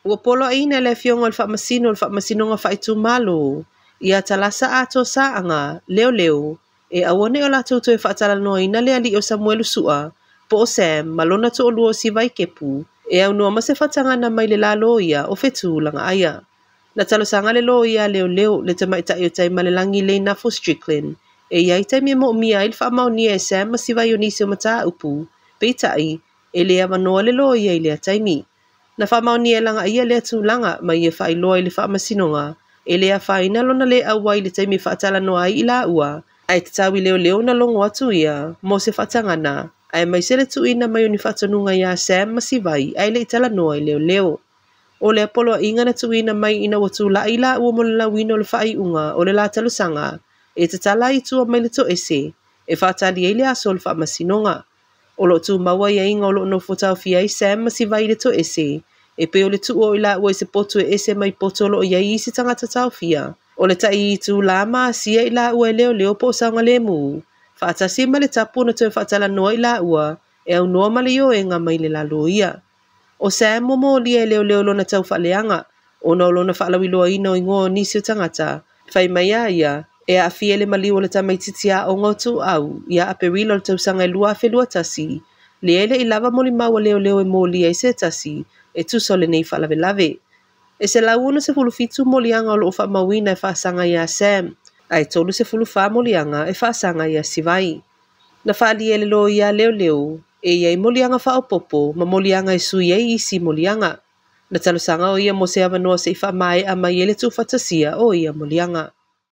Ua polo aina le fionga o le whaamasino nga whaitu malo. Ia talasa ato saanga, leo, e awane o la tautu e whaatala noa ina le ali o Samuelu Sua, po o Sam, malona to o luo si vai kepu, e au noa mase whatanga na mai le la loia o fetu langa aya. Na talo sanga le loia leo, le tamaita i o taima le langi le nafo Strickland, e iai taimi mo mia il whaamau ni e Sam masi vai o nisi o mata upu, peitai, e lea manoa le loia i lea taimi. Na whaamau ni e langa ia lea tūlanga mai e whai loa i le whaamasinonga, e lea whaina lona le awai le taimi whaatala noa ai i la ua, ai te tawi leo na longo atu ia, mo se whaatangana, ai mai se le tuina mai o ni whaatanunga ia Sam masi vai, ai le itala noa i leo. O le apolo a inga na tuina mai ina watu la i la ua mo le lawino le whai unga o le la talusanga, e te tala i tua mai le to ese, e whaatali e le aso le whaamasinonga. O lo tu maua ia inga o lo no fotau fia i Sam masi vai le to ese, e pe o le tu o ila ua i se potu e ese mai potolo o ia i si tangata tau fia. O le tai i tu la maa sia ila ua e leo po saunga le mu. Whaatasi ma le tapu na tue whaatala noa ila ua, e au noa ma le yo e ngā mai le lalo ia. O Sam mo lia e leo lo na tau whaaleanga, o na lo na whaalawi loa ina o ingoa nisi o tangata. Whai mai ia, e a fie le mali o le tamaititia o ngotu au, ia a perilo le tau sanga e lua whelua tasi. Le ele i lava moli maua leo e mo lia i se tasi, e tuso le nei whalave. E se launa se fulufitu molianga o lo wha mawina e whaasanga ia Sam. Ai tolu se fulufa molianga e whaasanga ia Sivai. Na whaali ele lo ia leo, e iai molianga wha o popo, ma molianga e sui e isi molianga. Na talusanga o ia mo se avanoa se i wha mai a mai ele tu whatasia o ia molianga.